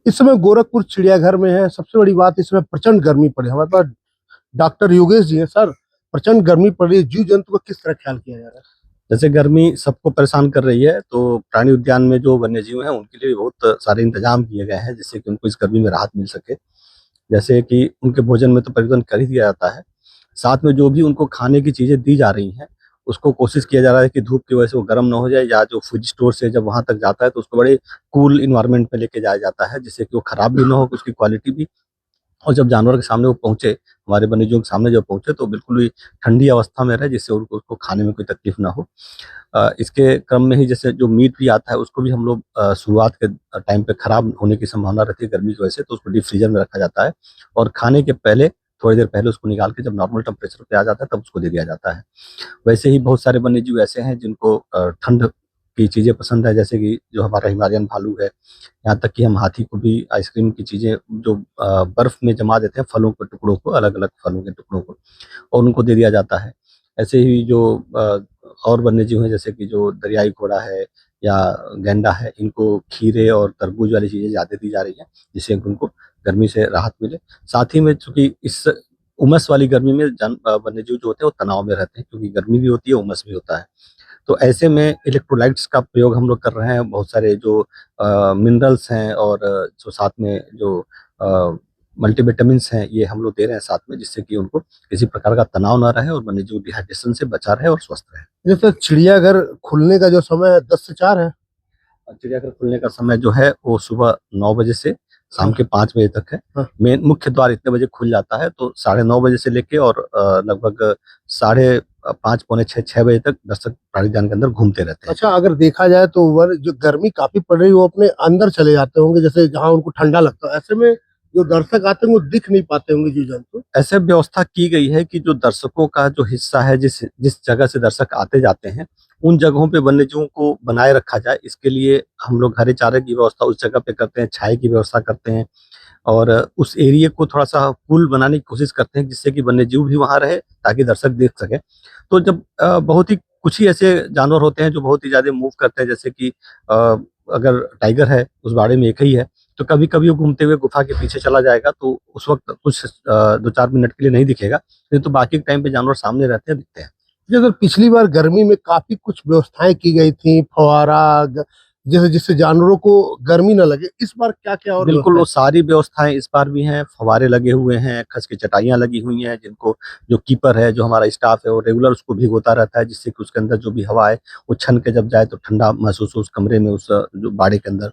इस समय गोरखपुर चिड़ियाघर में है। सबसे बड़ी बात, इसमें प्रचंड गर्मी पड़ी। हमारे पास डॉक्टर योगेश जी हैं। सर, प्रचंड गर्मी पड़ रही है, जीव जंतु का किस तरह ख्याल किया जा रहा है? जैसे गर्मी सबको परेशान कर रही है, तो प्राणी उद्यान में जो वन्य जीव हैं उनके लिए बहुत सारे इंतजाम किए गए हैं जिससे कि उनको इस गर्मी में राहत मिल सके। जैसे कि उनके भोजन में तो परिवर्तन कर ही दिया जाता है, साथ में जो भी उनको खाने की चीजें दी जा रही हैं उसको कोशिश किया जा रहा है कि धूप की वजह से वो गर्म ना हो जाए, या जो फूड स्टोर से जब वहां तक जाता है तो उसको बड़े कूल इन्वायरमेंट में लेके जाया जाता है जिससे कि वो खराब भी ना हो, उसकी क्वालिटी भी। और जब जानवर के सामने वो पहुंचे, हमारे वन्यजीव के सामने जब पहुंचे, तो बिल्कुल ही ठंडी अवस्था में रहे जिससे उनको उसको खाने में कोई तकलीफ ना हो। इसके क्रम में ही जैसे जो मीट भी आता है उसको भी हम लोग शुरुआत के टाइम पे खराब होने की संभावना रहती है गर्मी की वजह से, तो उसको डीप फ्रीजर में रखा जाता है और खाने के पहले थोड़ी देर पहले उसको निकाल के जब नॉर्मल टेम्परेचर पे आ जाता है तब उसको दे दिया जाता है। वैसे ही बहुत सारे वन्यजीव ऐसे हैं जिनको ठंड की चीज़ें पसंद है, जैसे कि जो हमारा हिमालयन भालू है, यहाँ तक कि हम हाथी को भी आइसक्रीम की चीज़ें जो बर्फ में जमा देते हैं, फलों के टुकड़ों को, अलग अलग फलों के टुकड़ों को, और उनको दे दिया जाता है। ऐसे ही जो और वन्यजीव हैं जैसे कि जो दरियाई घोड़ा है या गैंडा है, इनको खीरे और तरबूज वाली चीज़ें ज़्यादा दी जा रही हैं जिससे कि उनको गर्मी से राहत मिले। साथ ही में चूंकि इस उमस वाली गर्मी में वन्यजीव जो होते हैं वो तनाव में रहते हैं, क्योंकि गर्मी भी होती है, उमस भी होता है। तो ऐसे में इलेक्ट्रोलाइट्स का प्रयोग हम लोग कर रहे हैं, बहुत सारे जो मिनरल्स हैं और जो साथ में जो मल्टीविटामिन्स हैं ये हम लोग दे रहे हैं साथ में, जिससे कि उनको किसी प्रकार का तनाव ना रहे और वन्यजीव डिहाइड्रेशन से बचा रहे और स्वस्थ रहे। जैसे चिड़ियाघर खुलने का जो समय है 10 से 4 है। चिड़ियाघर खुलने का समय जो है वो सुबह 9 बजे से शाम हाँ, के 5 बजे तक है। हाँ। मेन मुख्य द्वार इतने बजे खुल जाता है, तो 9:30 बजे से लेके और लगभग 5:30 पौने 6 बजे तक दर्शक प्राणी उद्यान के अंदर घूमते रहते हैं। अच्छा, अगर देखा जाए तो वर जो गर्मी काफी पड़ रही है, वो अपने अंदर चले जाते होंगे, जैसे जहाँ उनको ठंडा लगता है। ऐसे में जो दर्शक आते हैं वो दिख नहीं पाते होंगे जीव जंतु। ऐसे व्यवस्था की गई है कि जो दर्शकों का जो हिस्सा है, जिस जिस जगह से दर्शक आते जाते हैं, उन जगहों पे वन्यजीवों को बनाए रखा जाए, इसके लिए हम लोग हरे चारे की व्यवस्था उस जगह पे करते हैं, छाए की व्यवस्था करते हैं और उस एरिया को थोड़ा-सा कूल बनाने की कोशिश करते हैं जिससे कि वन्यजीव भी वहाँ रहे ताकि दर्शक देख सकें। तो जब बहुत ही कुछ ही ऐसे जानवर होते हैं जो बहुत ही ज़्यादा मूव करते हैं, जैसे कि अगर टाइगर है, उस बाड़े में एक ही है, तो कभी-कभी वो घूमते हुए गुफ़ा के पीछे चला जाएगा, तो उस वक़्त कुछ 2-4 मिनट के लिए नहीं दिखेगा, नहीं तो बाकी के टाइम पे जानवर सामने रहते हैं, दिखते हैं। जैसे पिछली बार गर्मी में काफी कुछ व्यवस्थाएं की गई थी, फव्वारा जैसे, जिससे जानवरों को गर्मी न लगे। इस बार क्या क्या और बिल्कुल, व्यवस्थाएं? वो सारी व्यवस्थाएँ इस बार भी हैं, फव्वारे लगे हुए हैं, खस की चटाइयाँ लगी हुई हैं, जिनको जो कीपर है, जो हमारा स्टाफ है, वो रेगुलर उसको भिगोता रहता है, जिससे कि उसके अंदर जो भी हवा है, वो छन के जब जाए तो ठंडा महसूस हो उस कमरे में, उस जो बाड़े के अंदर।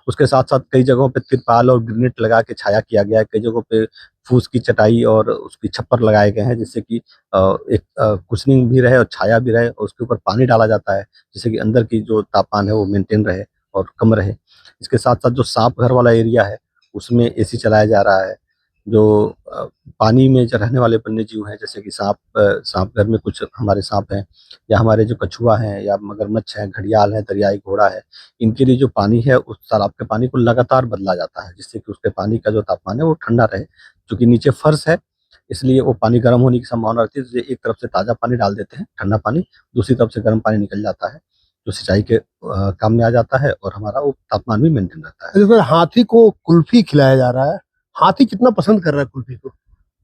उसके साथ-साथ कई जगहों पे तिरपाल और ग्रेनेट लगा के छाया किया गया है, कई जगहों पे फूस की चटाई और उसकी छप्पर लगाए गए हैं, जिससे कि एक कुशनिंग भी रहे और छाया भी रहे, और उसके ऊपर पानी डाला जाता है, जिससे कि अंदर की जो तापमान है वो मेंटेन रहे और कम रहे। इसके साथ-साथ जो साँप घर वाला एरिया है, उसमें एसी चलाया जा रहा है। जो पानी में जो रहने वाले वन्यजीव हैं, जैसे कि साँप घर में कुछ हमारे साँप हैं, या हमारे जो कछुआ हैं या मगरमच्छ हैं, घड़ियाल है, दरियाई घोड़ा है, इनके लिए जो पानी है उस तालाब के पानी को लगातार बदला जाता है, जिससे कि उसके पानी का जो तापमान है वो ठंडा रहे। चूँकि नीचे फर्श है, इसलिए वो पानी गर्म होने की संभावना रहती है, इसलिए एक तरफ से ताज़ा पानी डाल देते हैं, ठंडा पानी, दूसरी तरफ से गर्म पानी निकल जाता है, जो सिंचाई के काम में आ जाता है और हमारा वो तापमान भी मेंटेन रहता है। जैसे हाथी को कुल्फी खिलाया जा रहा है। हाथी कितना पसंद कर रहा है कुल्फी को?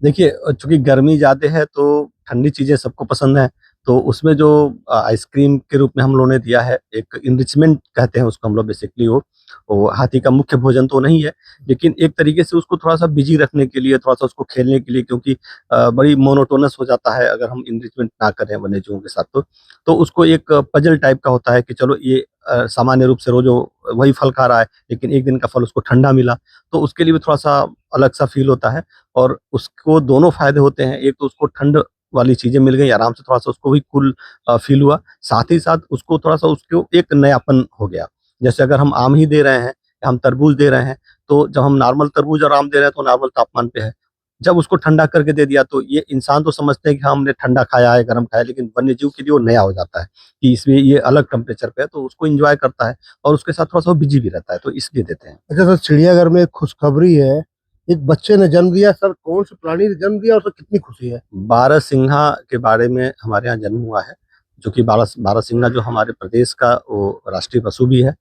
देखिए, चूँकि गर्मी ज़्यादा है तो ठंडी चीज़ें सबको पसंद हैं, तो उसमें जो आइसक्रीम के रूप में हम लोगों ने दिया है, एक एनरिचमेंट कहते हैं उसको हम लोग बेसिकली वो हाथी का मुख्य भोजन तो नहीं है, लेकिन एक तरीके से उसको थोड़ा-सा बिज़ी रखने के लिए, थोड़ा-सा उसको खेलने के लिए, क्योंकि बड़ी मोनोटोनस हो जाता है अगर हम एनरिचमेंट ना करें वन्यजीवों के साथ तो। तो उसको एक पज़ल टाइप का होता है कि चलो ये सामान्य रूप से रोज़ वो वही फल खा रहा है, लेकिन एक दिन का फल उसको ठंडा मिला, तो उसके लिए भी थोड़ा-सा अलग-सा फ़ील होता है। और उसको दोनों फ़ायदे होते हैं, एक तो उसको ठंड वाली चीज़ें मिल गई, आराम से थोड़ा-सा उसको भी कूल फ़ील हुआ, साथ ही साथ उसको थोड़ा-सा उसको एक नयापन हो गया। जैसे अगर हम आम ही दे रहे हैं, या हम तरबूज दे रहे हैं, तो जब हम नॉर्मल तरबूज और आम दे रहे हैं तो नॉर्मल तापमान पे है। जब उसको ठंडा करके दे दिया तो ये इंसान तो समझते हैं कि हाँ, हमने ठंडा खाया है, गरम खाया है, लेकिन वन्यजीव के लिए वो नया हो जाता है, कि इसमें ये अलग टेम्परेचर पे है, तो उसको एन्जॉय करता है और उसके साथ थोड़ा-सा वो बिज़ी भी रहता है, तो इसलिए देते हैं। अच्छा सर, चिड़ियाघर में एक खुशखबरी है। एक बच्चे ने जन्म दिया। सर, कौन से प्राणी ने जन्म दिया और सर कितनी खुशी है? बारहसिंघा के बारे में हमारे यहाँ जन्म हुआ है, जो कि बारहसिंघा जो हमारे प्रदेश का वो राष्ट्रीय पशु भी है।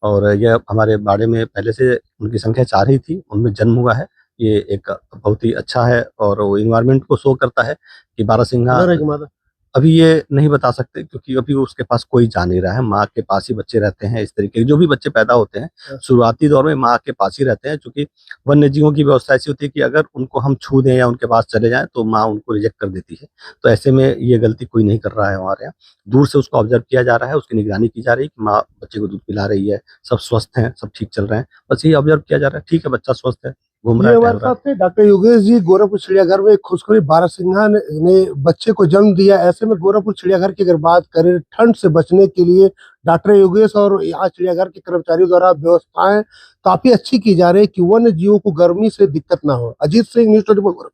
और यह हमारे बाड़े में पहले से उनकी संख्या 4 ही थी, उनमें जन्म हुआ है। ये एक बहुत ही अच्छा है और वो एनवायरनमेंट को शो करता है कि बारहसिंघा मदर है कि मादा? अभी ये नहीं बता सकते क्योंकि अभी उसके पास कोई जा नहीं रहा है, माँ के पास ही बच्चे रहते हैं। इस तरीके के जो भी बच्चे पैदा होते हैं, हाँ। शुरुआती दौर में माँ के पास ही रहते हैं, चूँकि वन्य जीवों की व्यवस्था ऐसी होती है कि अगर उनको हम छू दें या उनके पास चले जाएँ, तो माँ उनको रिजेक्ट कर देती है। तो ऐसे में ये गलती कोई नहीं कर रहा है हमारे यहाँ। दूर से उसको ऑब्ज़र्व किया जा रहा है, उसकी निगरानी की जा रही है कि माँ बच्चे को दूध पिला रही है, सब स्वस्थ हैं, सब ठीक चल रहे हैं। बस यही ऑब्ज़र्व किया जा रहा है, ठीक है, बच्चा स्वस्थ है, घूम रहा ये है, हमारे टहल रहा है। साथ थे डॉक्टर योगेश जी। गोरखपुर चिड़ियाघर में एक खुशखबरी, बारहसिंघा ने बच्चे को जन्म दिया। ऐसे में गोरखपुर चिड़ियाघर की अगर बात करें, ठंड से बचने के लिए डॉक्टर योगेश और यहाँ चिड़ियाघर के कर्मचारियों द्वारा व्यवस्थाएं काफी अच्छी की जा रही है कि वन्य जीवों को गर्मी से दिक्कत ना हो। अजीत सिंह, न्यूज 24।